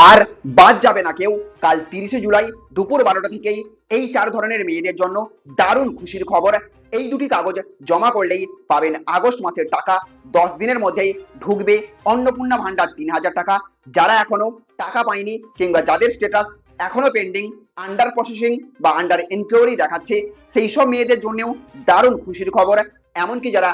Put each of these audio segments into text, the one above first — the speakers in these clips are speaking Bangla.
আর বাদ যাবে না কেউ। কাল 30শে জুলাই দুপুর 12টা থেকেই এই 4 ধরনের মেয়েদের জন্য দারুণ খুশির খবর। এই দুটি কাগজ জমা করলেই পাবেন আগস্ট মাসের টাকা। 10 দিনের মধ্যেই ঢুকবে অন্নপূর্ণা ভান্ডার 3000 টাকা। যারা এখনো টাকা পায়নি কিংবা যাদের স্ট্যাটাস এখনো পেন্ডিং, আন্ডার প্রসেসিং বা আন্ডার ইনকোয়ারি দেখাচ্ছে, সেই সব মেয়েদের জন্যও দারুণ খুশির খবর। এমনকি যারা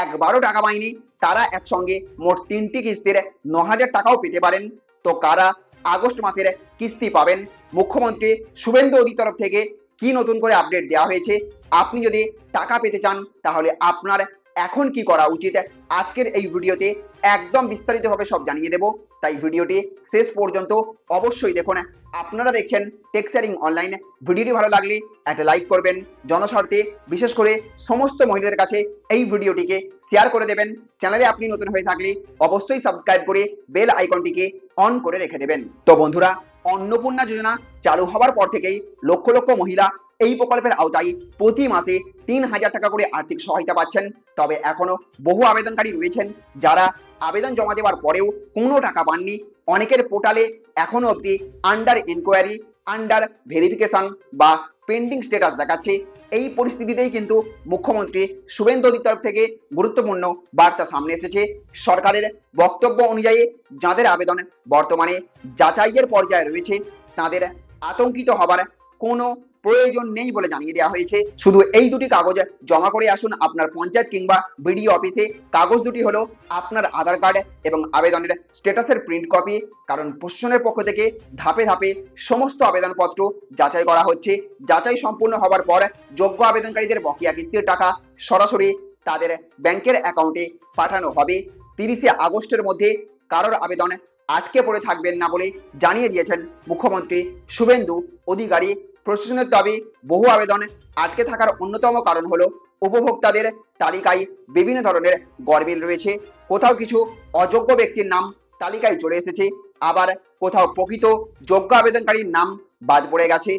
একবারও টাকা পায়নি তারা একসঙ্গে মোট 3টি কিস্তির 9000 টাকাও পেতে পারেন। তো কারা আগস্ট মাসের কিস্তি পাবেন, মুখ্যমন্ত্রী শুভেন্দু অধির তরফ থেকে কি নতুন করে আপডেট দেওয়া হয়েছে, আপনি যদি টাকা পেতে চান তাহলে আপনার এখন কি করা উচিত, আজকের এই ভিডিওতে একদম বিস্তারিতভাবে সব জানিয়ে দেব। তাই ভিডিওটি শেষ পর্যন্ত অবশ্যই দেখুন। আপনারা দেখছেন টেক শেয়ারিং অনলাইন। ভিডিওটি ভালো লাগলে একটা লাইক করবেন, জনস্বার্থে বিশেষ করে সমস্ত মহিলাদের কাছে এই ভিডিওটিকে শেয়ার করে দেবেন। চ্যানেলে আপনি নতুন হয়ে থাকলে অবশ্যই সাবস্ক্রাইব করে বেল আইকনটিকে অন করে রেখে দেবেন। তো বন্ধুরা, অন্নপূর্ণা যোজনা চালু হওয়ার পর থেকেই লক্ষ লক্ষ মহিলা এই প্রকল্পের আওতায় প্রতি মাসে 3000 টাকা করে আর্থিক সহায়তা পাচ্ছেন। তবে এখনো বহু আবেদনকারী রয়েছেন যারা আবেদন জমা দেওয়ার পরেও কোনো টাকা পাননি। অনেকের পোর্টালে এখনো অবধি আন্ডার ইনকোয়ারি, আন্ডার ভেরিফিকেশন বা পেন্ডিং স্ট্যাটাস দেখাচ্ছে। এই পরিস্থিতিতেই কিন্তু মুখ্যমন্ত্রী শুভেন্দু অধির তরফ থেকে গুরুত্বপূর্ণ বার্তা সামনে এসেছে। সরকারের বক্তব্য অনুযায়ী যাদের আবেদন বর্তমানে যাচাইয়ের পর্যায়ে রয়েছে তাদের আতঙ্কিত হবার কোনো প্রয়োজন নেই বলে জানিয়ে দেওয়া হয়েছে। শুধু এই দুটি কাগজ জমা করে আসুন আপনার পঞ্চায়েত কিংবা বিডিও অফিসে। কাগজ দুটি হলো আপনার আধার কার্ড এবং আবেদনের স্ট্যাটাসের প্রিন্ট কপি। কারণ প্রশাসনের পক্ষ থেকে ধাপে ধাপে সমস্ত আবেদনপত্র যাচাই করা হচ্ছে। যাচাই সম্পূর্ণ হবার পর যোগ্য আবেদনকারীদের বকেয়া কিস্তির টাকা সরাসরি তাদের ব্যাংকের অ্যাকাউন্টে পাঠানো হবে। 30শে আগস্টের মধ্যে কারোর আবেদন আটকে পড়ে থাকবেন না বলে জানিয়ে দিয়েছেন মুখ্যমন্ত্রী শুভেন্দু অধিকারী। প্রশাসনের দাবি, বহু আবেদন আটকে থাকার অন্যতম কারণ হলো উপভোক্তাদের তালিকায় বিভিন্ন ধরনের গরমিল রয়েছে। কোথাও কিছু অযোগ্য ব্যক্তির নাম তালিকায় চলে এসেছে, আবার কোথাও প্রকৃত যোগ্য আবেদনকারীর নাম বাদ পড়ে গেছে।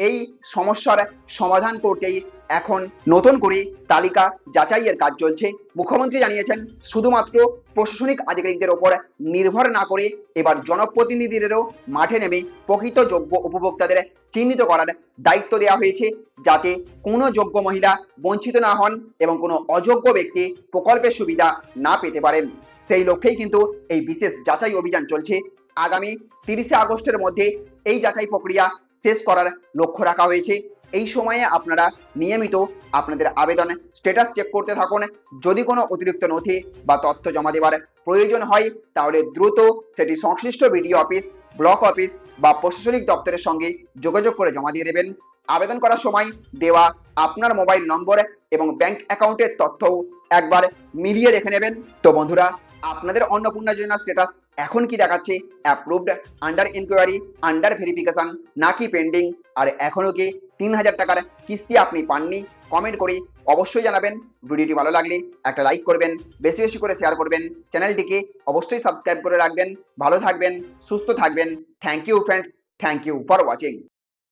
এই সমস্যার সমাধান করতেই এখন নতুন করে তালিকা যাচাইয়ের কাজ চলছে। মুখ্যমন্ত্রী জানিয়েছেন শুধুমাত্র প্রশাসনিক আধিকারিকদের ওপর নির্ভর না করে এবার জনপ্রতিনিধিদেরও মাঠে নেমে প্রকৃত যোগ্য উপভোক্তাদের চিহ্নিত করার দায়িত্ব দেওয়া হয়েছে, যাতে কোনো যোগ্য মহিলা বঞ্চিত না হন এবং কোনো অযোগ্য ব্যক্তি প্রকল্পের সুবিধা না পেতে পারেন। সেই লক্ষ্যেই কিন্তু এই বিশেষ যাচাই অভিযান চলছে। আগামী 30শে আগস্টের মধ্যে এই যাচাই প্রক্রিয়া শেষ করার লক্ষ্য রাখা হয়েছে। এই সময়ে আপনারা নিয়মিত আপনাদের আবেদন স্ট্যাটাস চেক করতে থাকুন। যদি কোনো অতিরিক্ত নথি বা তথ্য জমা দেওয়ার প্রয়োজন হয় তাহলে দ্রুত সেটি সংশ্লিষ্ট বিডিও অফিস, ব্লক অফিস বা প্রশাসনিক দপ্তরের সঙ্গে যোগাযোগ করে জমা দিয়ে দেবেন। আবেদন করার সময় দেওয়া আপনার মোবাইল নম্বর এবং ব্যাংক অ্যাকাউন্টের তথ্যও একবার মিলিয়ে দেখে নেবেন। তো বন্ধুরা, আপনাদের অন্নপূর্ণা যোজনা স্ট্যাটাস এখন কি দেখাচ্ছে? Approved, under inquiry, under verification নাকি পেন্ডিং? আর এখনো কি 3000 টাকার কিস্তি আপনি পাননি? কমেন্ট করে অবশ্যই জানাবেন। ভিডিওটি ভালো লাগলে একটা লাইক করবেন, বেশি বেশি করে শেয়ার করবেন, চ্যানেলটিকে অবশ্যই সাবস্ক্রাইব করে রাখবেন। ভালো থাকবেন, সুস্থ থাকবেন। Thank you friends, thank you for watching.